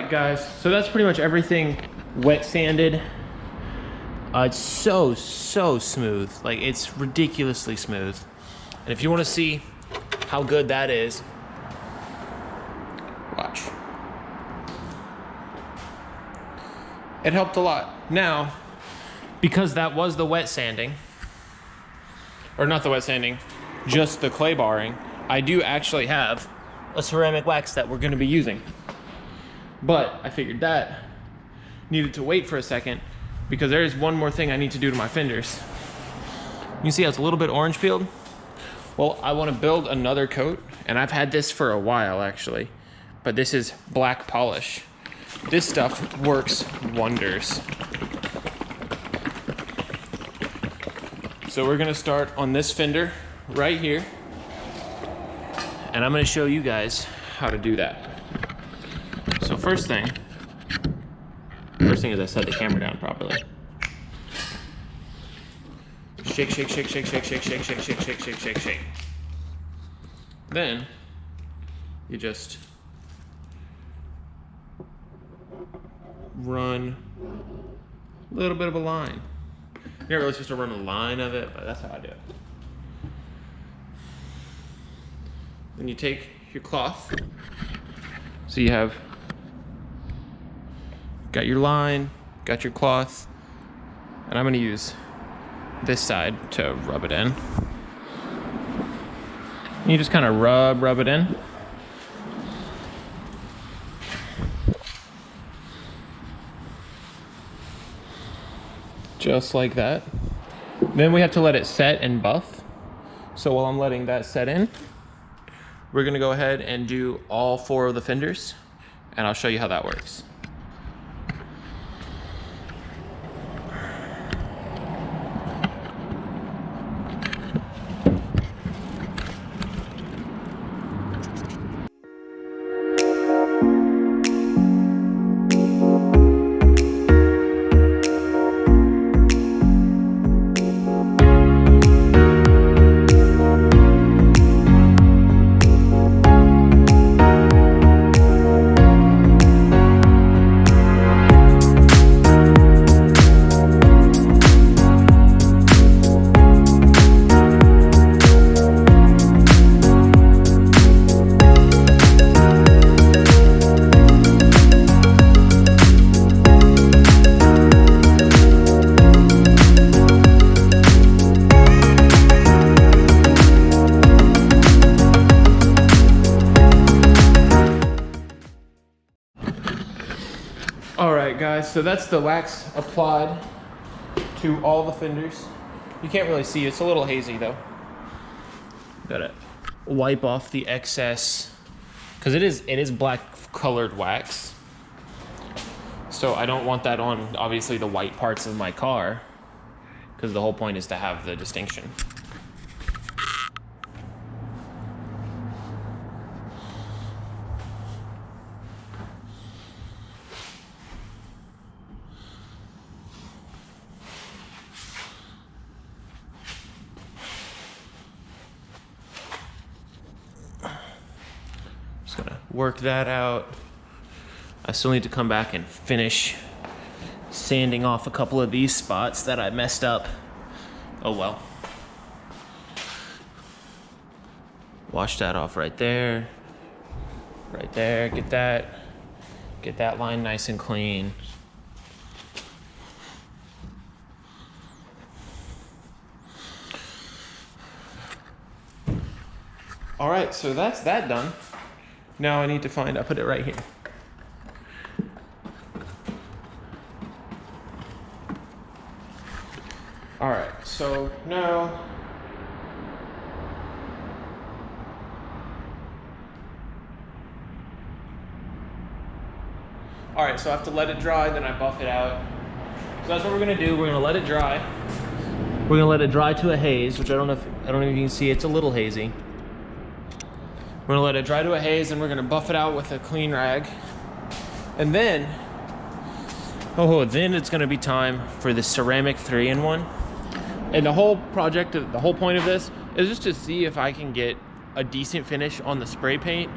right, guys, so that's pretty much everything wet sanded. It's so smooth. Like, it's ridiculously smooth. And if you want to see how good that is, watch. It helped a lot. Now, because that was the wet sanding, or not the wet sanding, just the clay barring, I do actually have a ceramic wax that we're going to be using. But I figured that needed to wait for a second because there is one more thing I need to do to my fenders. You see how it's a little bit orange peeled? Well, I want to build another coat, and I've had this for a while actually, but this is black polish. This stuff works wonders. So we're gonna start on this fender right here, and I'm gonna show you guys how to do that. So first thing is I set the camera down properly. Shake, shake, shake, shake, shake, shake, shake, shake, shake, shake, shake, shake, shake. Then you just run a little bit of a line. You're not really supposed to run a line of it, but that's how I do it. Then you take your cloth. So you have got your line, got your cloth, and I'm gonna use this side to rub it in. And you just kind of rub it in. Just like that. Then we have to let it set and buff. So while I'm letting that set in, we're gonna go ahead and do all 4 of the fenders, and I'll show you how that works. Alright guys, so that's the wax applied to all the fenders. You can't really see, it's a little hazy though. Gotta wipe off the excess, because it is black colored wax. So I don't want that on, obviously, the white parts of my car, because the whole point is to have the distinction. Just gonna work that out. I still need to come back and finish sanding off a couple of these spots that I messed up. Oh well. Wash that off right there. Right there, get that line nice and clean. All right, so that's that done. Now I need to I put it right here. All right, so now, all right, so I have to let it dry, then I buff it out. So that's what we're gonna do. We're gonna let it dry. We're gonna let it dry to a haze, which I don't know if you can see, it's a little hazy. We're gonna let it dry to a haze, and we're gonna buff it out with a clean rag. And then, then it's gonna be time for the ceramic 3-in-1. And the whole project, the whole point of this is just to see if I can get a decent finish on the spray paint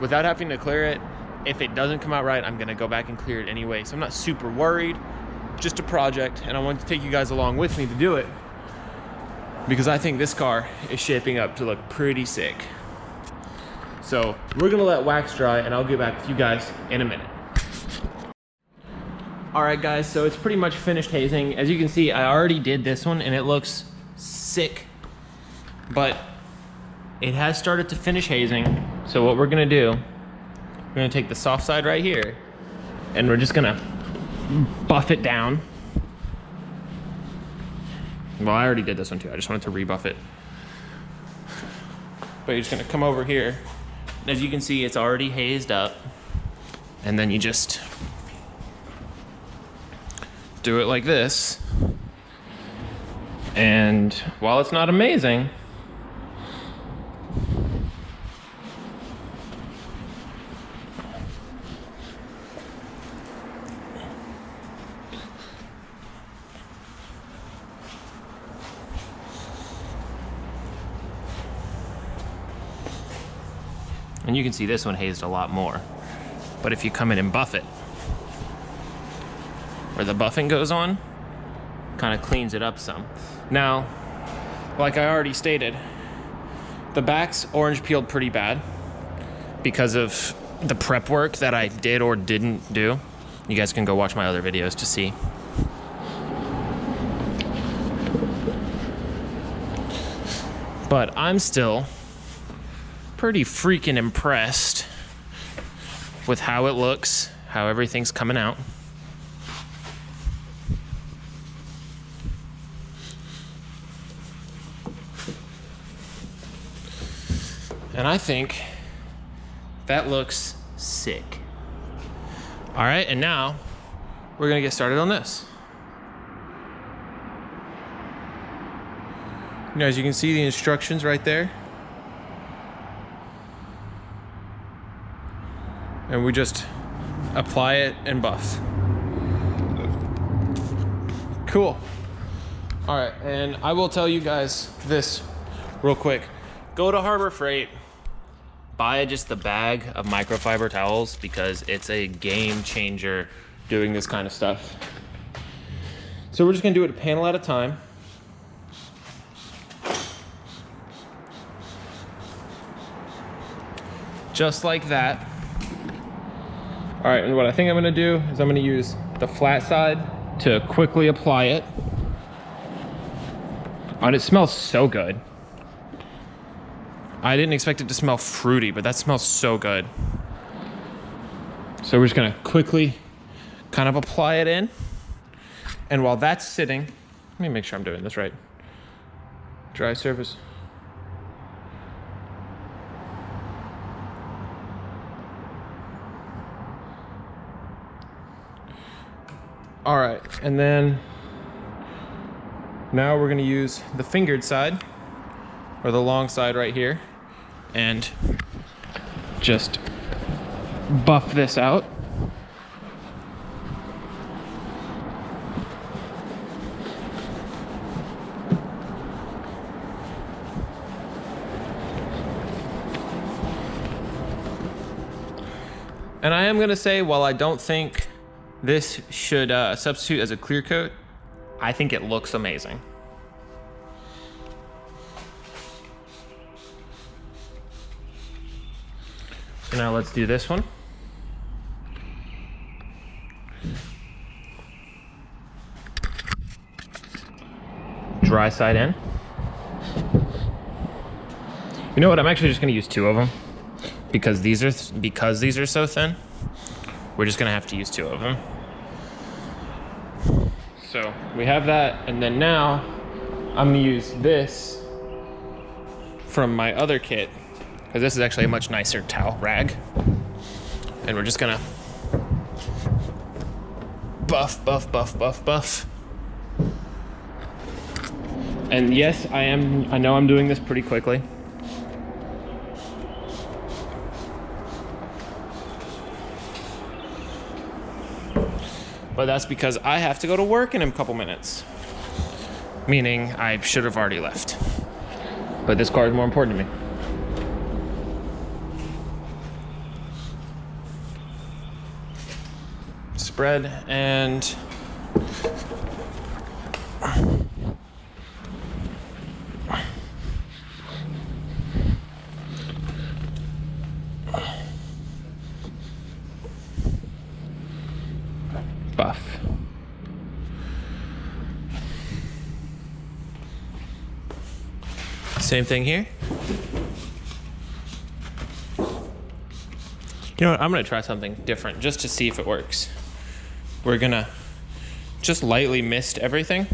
without having to clear it If it doesn't come out right, I'm gonna go back and clear it anyway. So I'm not super worried, just a project. And I want to take you guys along with me to do it because I think this car is shaping up to look pretty sick. So we're gonna let wax dry and I'll get back with you guys in a minute. All right guys, so it's pretty much finished hazing. As you can see, I already did this one and it looks sick, but it has started to finish hazing. So what we're gonna do, we're gonna take the soft side right here and we're just gonna buff it down. Well, I already did this one too. I just wanted to rebuff it. But you're just gonna come over here. As you can see, it's already hazed up. And then you just do it like this. And while it's not amazing, and you can see this one hazed a lot more. But if you come in and buff it, where the buffing goes on, kind of cleans it up some. Now, like I already stated, the back's orange peeled pretty bad because of the prep work that I did or didn't do. You guys can go watch my other videos to see. But I'm still pretty freaking impressed with how it looks, how everything's coming out. And I think that looks sick. All right, and now we're gonna get started on this. Now, as you can see the instructions right there. And we just apply it and buff. Cool. All right, and I will tell you guys this real quick. Go to Harbor Freight, buy just the bag of microfiber towels because it's a game changer doing this kind of stuff. So we're just gonna do it a panel at a time. Just like that. All right, and what I think I'm gonna do is I'm gonna use the flat side to quickly apply it. Oh, and it smells so good. I didn't expect it to smell fruity, but that smells so good. So we're just gonna quickly kind of apply it in. And while that's sitting, let me make sure I'm doing this right. Dry surface. All right, and then now we're gonna use the fingered side, or the long side right here, and just buff this out. And I am gonna say, while I don't think this should substitute as a clear coat, I think it looks amazing. So now let's do this one. Dry side in. You know what? I'm actually just gonna use two of them because these are so thin. We're just gonna have to use two of them. So we have that, and then now I'm gonna use this from my other kit, because this is actually a much nicer towel rag. And we're just gonna buff, buff, buff, buff, buff. And yes, I know I'm doing this pretty quickly. But that's because I have to go to work in a couple minutes. Meaning I should have already left. But this car is more important to me. bread and buff. Same thing here. You know what, I'm gonna try something different just to see if it works. We're gonna just lightly mist everything.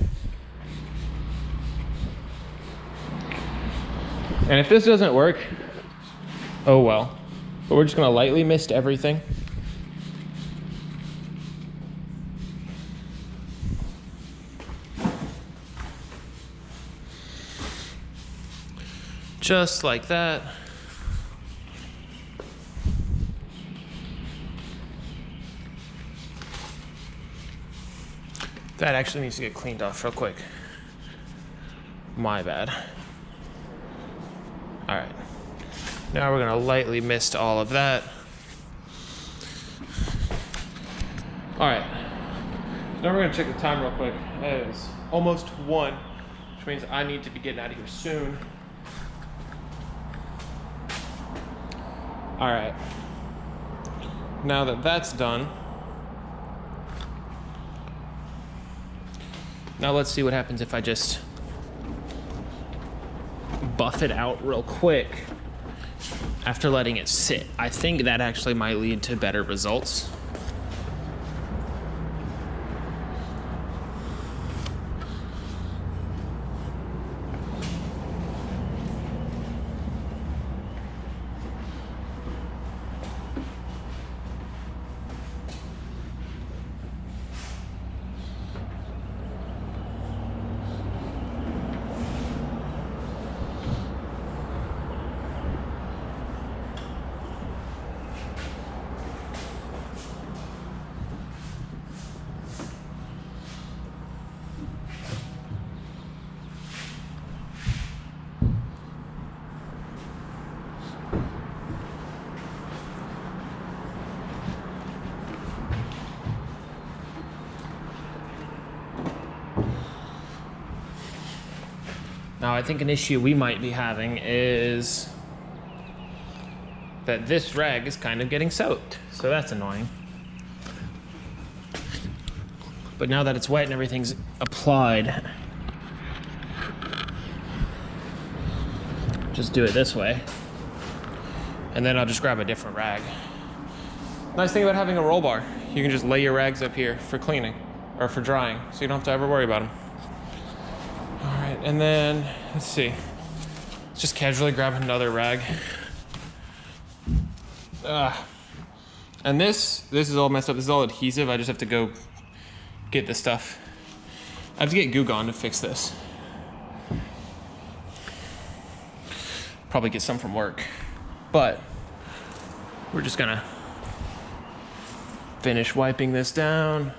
And if this doesn't work, oh well. But we're just gonna lightly mist everything. Just like that. That actually needs to get cleaned off real quick. My bad. All right. Now we're gonna lightly mist all of that. All right. So now we're gonna check the time real quick. It is almost 1, which means I need to be getting out of here soon. All right. Now that that's done, now let's see what happens if I just buff it out real quick after letting it sit. I think that actually might lead to better results. Now, I think an issue we might be having is that this rag is kind of getting soaked, so that's annoying. But now that it's wet and everything's applied, just do it this way, and then I'll just grab a different rag. Nice thing about having a roll bar, you can just lay your rags up here for cleaning, or for drying, so you don't have to ever worry about them. And then, let's see, let's just casually grab another rag. And this is all messed up. This is all adhesive. I just have to go get this stuff. I have to get Goo Gone to fix this. Probably get some from work. But we're just gonna finish wiping this down.